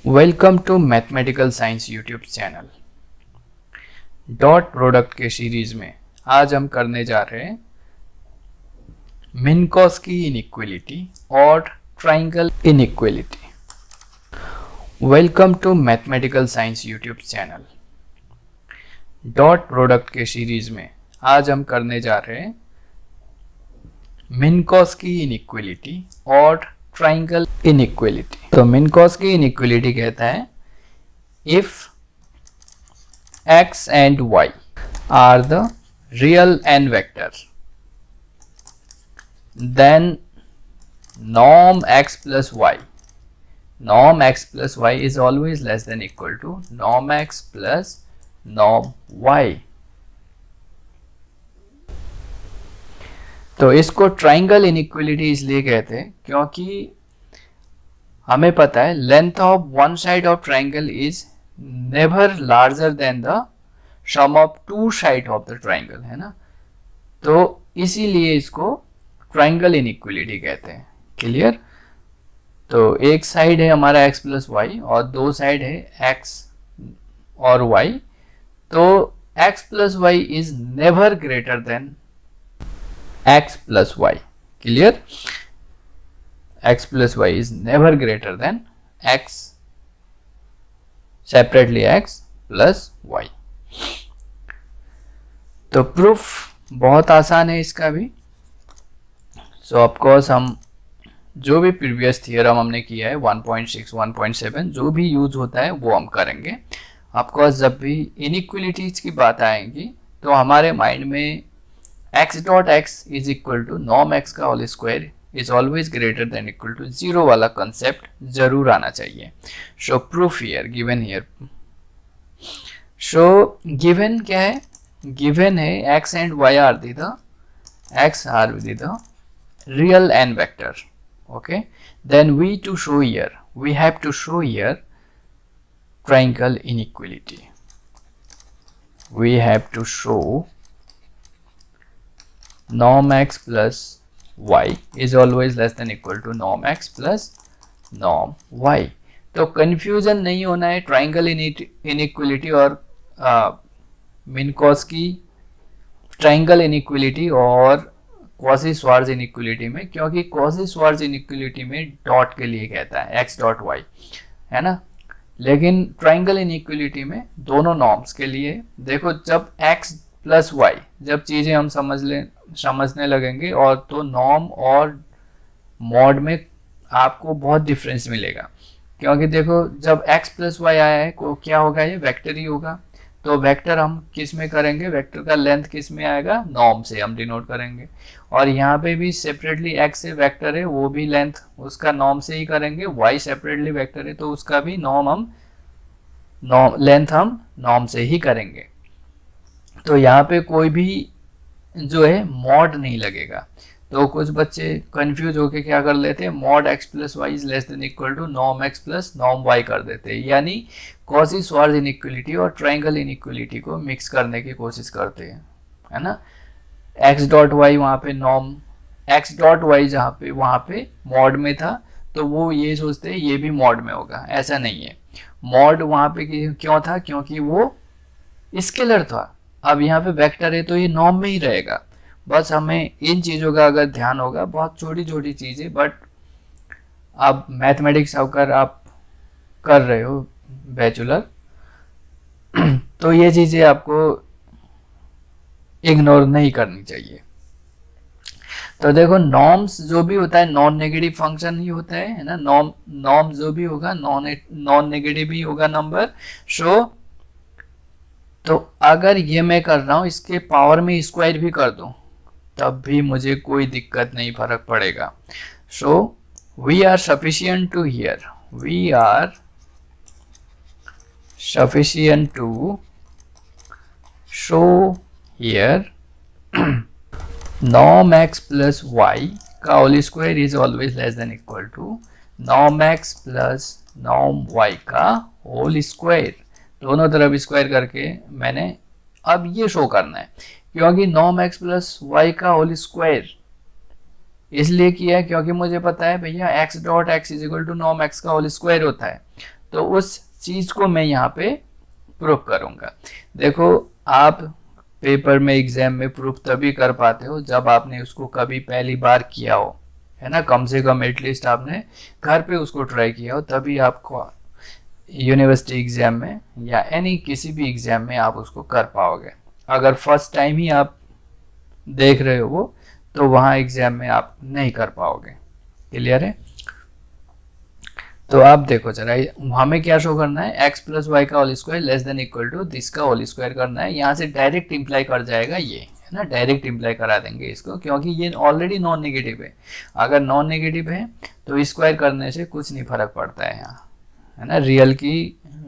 Welcome to mathematical science YouTube channel. Dot product के series में आज हम करने जा रहे हैं मिन्कॉस्की इनइक्वालिटी और triangle inequality. Welcome to mathematical science YouTube channel. Dot product के सीरीज में आज हम करने जा रहे हैं मिन्कॉस्की इनइक्वालिटी और ट्राइंगल इनइक्वालिटी। तो मिन्कॉस्की इनइक्वालिटी कहता है if x and y are the real n vectors then norm x plus y is always less than equal to norm x plus norm y। तो इसको triangle inequality इसलिए कहते हैं क्योंकि हमें पता है length of one side of triangle is never larger than the sum of two side of the triangle, है ना। तो इसीलिए इसको ट्राइंगल इनइक्वालिटी कहते हैं। क्लियर। तो एक साइड है हमारा x प्लस वाई और दो साइड है x और y। तो x plus y is never greater than x plus y। Clear. x plus y is never greater than x separately x plus y। तो प्रूफ बहुत आसान है इसका भी। सो ऑफकोर्स हम जो भी प्रीवियस थियरम हमने किया है 1.6 1.7 जो भी यूज होता है वो हम करेंगे। ऑफकोर्स जब भी इनइक्वालिटीज की बात आएगी तो हमारे माइंड में x dot x is equal to norm x का whole square is always greater than equal to 0 वाला कंसेप्ट जरूर आना चाहिए। So proof here given here. So given क्या है? गिवन है x and y are the real n vector. Okay, then we have to show here triangle inequality. We have to show norm x plus y is always less than equal to norm x plus norm y। तो confusion नहीं होना है triangle inequality और मिन्कॉस्की triangle inequality और Cauchy-Schwarz inequality में, क्योंकि Cauchy-Schwarz inequality में dot के लिए कहता है x डॉट y, है ना। लेकिन ट्राइंगल इनइक्वालिटी में दोनों नॉर्म्स के लिए देखो, जब x प्लस वाई जब चीजें हम समझने लगेंगे और तो नॉर्म और मॉड में आपको बहुत डिफरेंस मिलेगा। क्योंकि देखो जब x प्लस वाई आया है को क्या होगा, ये वेक्टर ही होगा। तो वेक्टर हम किस में करेंगे? वेक्टर का लेंथ किस में आएगा? नॉर्म से हम डिनोट करेंगे। और यहाँ पे भी सेपरेटली x से वेक्टर है, वो भी लेंथ उसका नॉर्म से ही करेंगे। y सेपरेटली वेक्टर है तो उसका भी लेंथ हम नॉर्म से ही करेंगे। तो यहाँ पे कोई भी जो है मॉड नहीं लगेगा। तो कुछ बच्चे कंफ्यूज होके क्या कर लेते हैं, mod x plus y is less than equal to norm x plus norm y कर देते हैं, यानी कॉची-श्वार्ट्ज इनइक्वालिटी और ट्राइंगल इनइक्वालिटी को मिक्स करने की कोशिश करते हैं, है ना। x डॉट वाई वहाँ पे नॉर्म x डॉट वाई जहाँ पे वहाँ पे मॉड में था तो वो ये सोचते हैं ये भी मॉड में होगा। ऐसा नहीं है। मॉड वहाँ पे क्यों था? क्योंकि वो स्केलर था। अब यहाँ पे वेक्टर है तो ये नॉर्म में ही रहेगा। बस हमें इन चीज़ों का अगर ध्यान होगा, बहुत छोटी छोटी चीज़ें, बट अब मैथमेटिक्स अगर आप कर रहे हो बैचलर तो ये चीज़ें आपको इग्नोर नहीं करनी चाहिए। तो देखो नॉर्म्स जो भी होता है नॉन नेगेटिव फंक्शन ही होता है ना। नॉर्म जो भी होगा नॉन नेगेटिव ही होगा नंबर। सो तो अगर ये मैं कर रहा हूँ इसके पावर में स्क्वायर भी कर दूं तब भी मुझे कोई दिक्कत नहीं, फर्क पड़ेगा। So we are sufficient to show here norm x plus y का whole square is always less than equal to norm x plus norm y का होल स्क्वायर। दोनों तरफ स्क्वायर करके मैंने अब ये शो करना है, क्योंकि नॉर्म x प्लस वाई का होल स्क्वायर इसलिए किया है क्योंकि मुझे पता है भैया x dot x is equal to norm x का होल स्क्वायर होता है। तो उस चीज को मैं यहाँ पे प्रूव करूंगा। देखो, आप पेपर में एग्जाम में प्रूफ तभी कर पाते हो जब आपने उसको कभी पहली बार किया हो, है ना। कम से कम एटलीस्ट आपने घर पे उसको ट्राई किया हो, तभी आपको यूनिवर्सिटी एग्जाम में या एनी किसी भी एग्जाम में आप उसको कर पाओगे। अगर फर्स्ट टाइम ही आप देख रहे हो वो, तो वहाँ एग्जाम में आप नहीं कर पाओगे। क्लियर है? तो आप देखो जरा, हमें क्या शो करना है, x प्लस वाई का whole square less than equal to this का होल स्क्वायर करना है। यहाँ से डायरेक्ट इंप्लाई कर जाएगा ये, है ना, डायरेक्ट इंप्लाई करा देंगे इसको, क्योंकि ये ऑलरेडी नॉन नेगेटिव है। अगर नॉन नेगेटिव है तो स्क्वायर करने से कुछ नहीं फर्क पड़ता है यहाँ, है ना।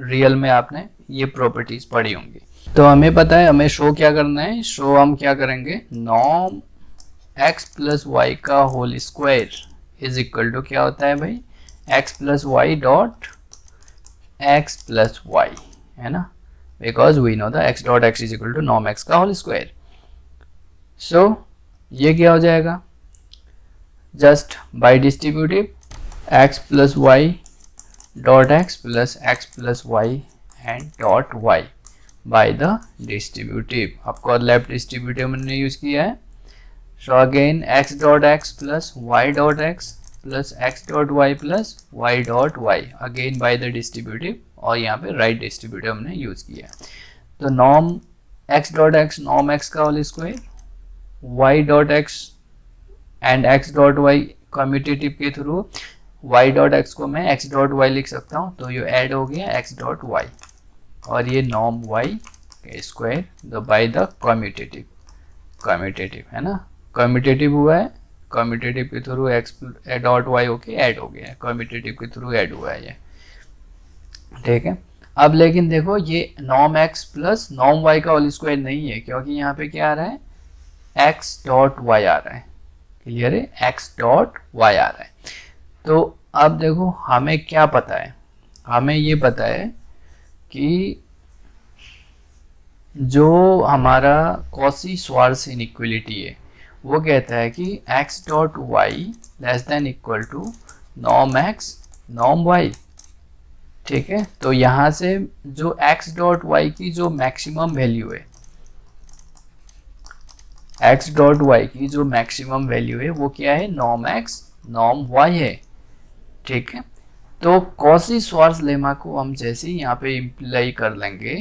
रियल में आपने ये प्रॉपर्टीज पढ़ी होंगी। तो हमें पता है हमें शो क्या करना है। शो हम क्या करेंगे, नॉर्म x प्लस वाई का whole square is equal to क्या होता है भाई, x plus y dot x plus y, है ना, because we know the x dot x is equal to norm x का होल स्क्वायर। सो ये क्या हो जाएगा, just by distributive x plus y dot x plus y and dot y by the distributive. आपको left distributive मैंने use किया है। सो again x dot x plus y dot x plus x dot y plus y dot y again by the distributive, और यहाँ पे right distributive हमने use किया। तो norm x dot x norm x का whole square, y dot x and x dot y commutative के through y dot x को मैं x डॉट y लिख सकता हूँ, तो ये ऐड हो गया x डॉट y, और ये norm y square by the commutative, है ना, कम्यूटेटिव हुआ है, कम्यूटेटिव के थ्रू x डॉट y होके ऐड हो गया है, कम्यूटेटिव के थ्रू ऐड हुआ है ये, ठीक है। अब लेकिन देखो ये norm x plus norm y का होल स्क्वायर नहीं है, क्योंकि यहाँ पे क्या आ रहा है, x डॉट y आ रहा है। क्लियर है, x डॉट y आ रहा है। तो अब देखो हमें क्या पता है, हमें ये पता है कि जो हमारा कॉची श्वार्ट्ज इनइक्वालिटी है वो कहता है कि x dot y less than equal to norm x norm y, ठीक है। तो यहाँ से जो x डॉट वाई की जो मैक्सिमम वैल्यू है, x डॉट वाई की जो मैक्सिमम वैल्यू है वो क्या है, नॉर्म x नॉर्म y है, ठीक है। तो कॉची श्वार्ट्ज लेमा को हम जैसे ही यहाँ पे इम्प्लाई कर लेंगे,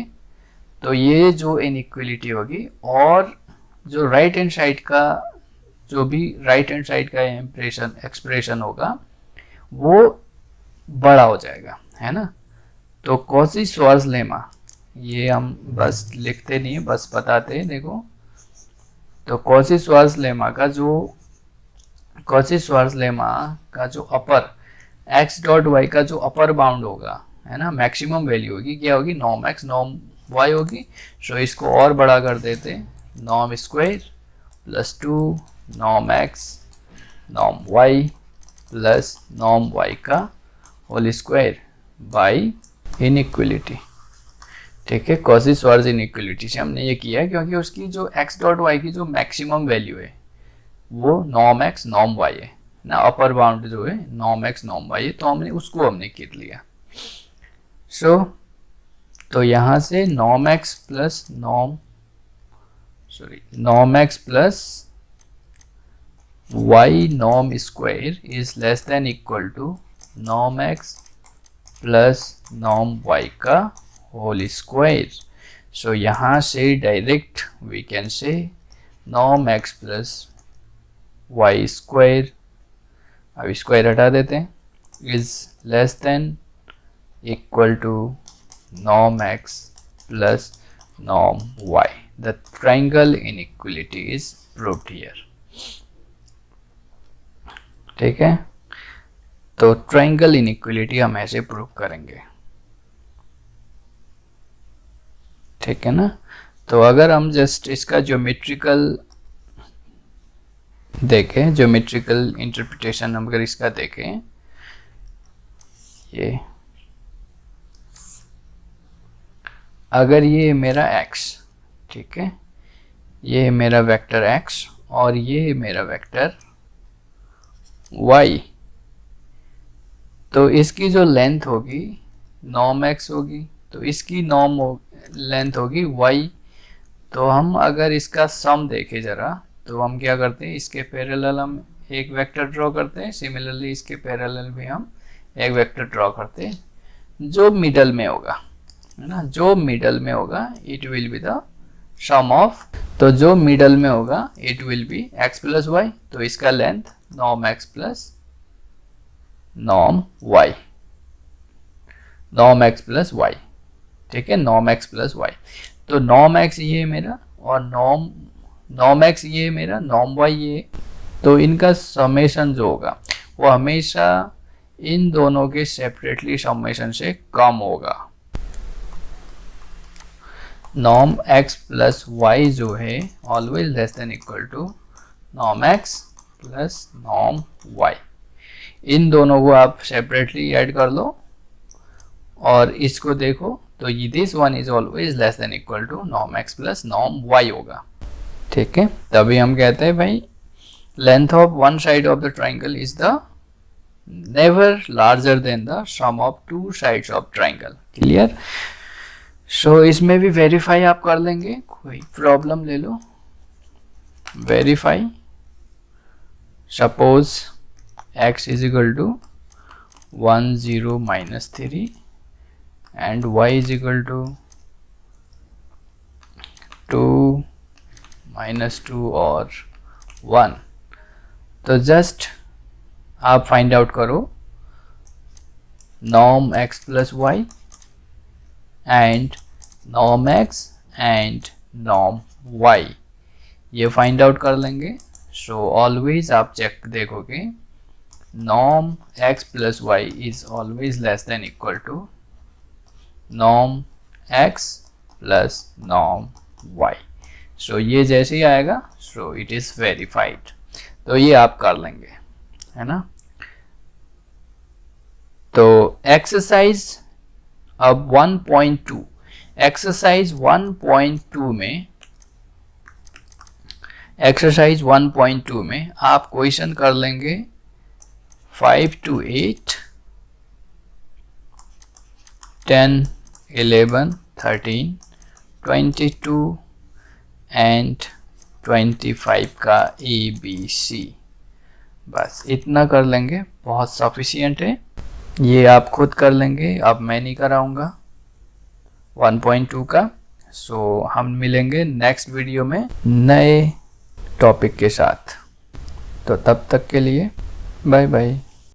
तो ये जो इनइक्वालिटी होगी, और जो राइट हैंड साइड का जो भी राइट हैंड साइड का एक्सप्रेशन होगा वो बड़ा हो जाएगा, है ना। तो कॉची श्वार्ट्ज लेमा, ये हम बस लिखते नहीं है, बस बताते हैं। देखो, तो कॉची श्वार्ट्ज लेमा का जो अपर x डॉट y का जो अपर बाउंड होगा, है ना, मैक्सिमम वैल्यू होगी, क्या होगी, नॉर्म x नॉर्म y होगी। सो इसको और बड़ा कर देते, norm square plus 2 norm x norm y plus norm y का होल स्क्वायर बाई इनइक्वालिटी, ठीक है। कॉची श्वार्ट्ज इनइक्वालिटी से हमने ये किया है क्योंकि उसकी जो x डॉट y की जो मैक्सिमम वैल्यू है वो नॉर्म x नॉर्म y है ना, अपर बाउंड जो है नॉर्म x नॉर्म y है, तो हमने कर लिया। तो यहाँ से norm x plus norm x plus y norm square is less than equal to norm x plus norm y का होल स्क्वायर। सो यहाँ से direct we can say norm x plus y square, अब square हटा देते हैं, is less than equal to norm x plus norm y। The triangle inequality is proved here, ठीक है। तो ट्राइंगल इनइक्वालिटी हम ऐसे प्रूव करेंगे, ठीक है ना। तो अगर हम जस्ट इसका ज्योमेट्रिकल देखें, ज्योमेट्रिकल इंटरप्रिटेशन अगर इसका देखें, ये अगर ये मेरा x, ठीक है, ये मेरा वेक्टर x और ये मेरा वेक्टर y, तो इसकी जो लेंथ होगी नॉर्म एक्स होगी, तो इसकी नॉर्म लेंथ होगी y। तो हम अगर इसका सम देखें ज़रा, तो हम क्या करते हैं, इसके पैरेलल हम एक वेक्टर ड्रॉ करते हैं, सिमिलरली इसके पैरेलल भी हम एक वेक्टर ड्रॉ करते हैं जो मिडल में होगा, है ना, जो मिडल में होगा it will be the sum of. तो जो मिडल में होगा it will be x plus y, तो इसका length norm x plus norm y, norm x plus y, ठीक है, नॉर्म x प्लस वाई। तो नॉर्म x ये है मेरा और नॉर्म x ये है मेरा, नॉर्म y ये, तो इनका समेशन जो होगा वो हमेशा इन दोनों के सेपरेटली समेशन से कम होगा। नॉर्म x प्लस वाई जो है always less than equal to norm x plus norm y। इन दोनों को आप सेपरेटली ऐड कर लो और इसको देखो, तो ये this one is always less than equal to norm x plus norm y होगा, ठीक है। तभी हम कहते हैं भाई length of one side of the triangle is the never larger than the sum of two sides of triangle. Clear? So इसमें भी वेरीफाई आप कर लेंगे, कोई प्रॉब्लम ले लो। Verify, suppose x is equal to 1 0 minus 3 and y is equal to 2 minus 2 और 1। तो जस्ट आप फाइंड आउट करो norm x plus y and norm x and norm y, ये फाइंड आउट कर लेंगे। सो ऑलवेज आप चेक देखोगे norm x plus y is always less than equal to norm x plus norm y। so ये जैसे ही आएगा so it is verified, तो ये आप कर लेंगे, है ना। तो एक्सरसाइज अब 1.2, एक्सरसाइज 1.2 में, एक्सरसाइज 1.2 में आप क्वेश्चन कर लेंगे 5 to 8, 10, 11, 13, 22 एंड 25 का ABC। बस इतना कर लेंगे, बहुत सफिशिएंट है, ये आप खुद कर लेंगे, अब मैं नहीं कराऊंगा 1.2 का। सो हम मिलेंगे नेक्स्ट वीडियो में नए टॉपिक के साथ, तो तब तक के लिए बाय बाय।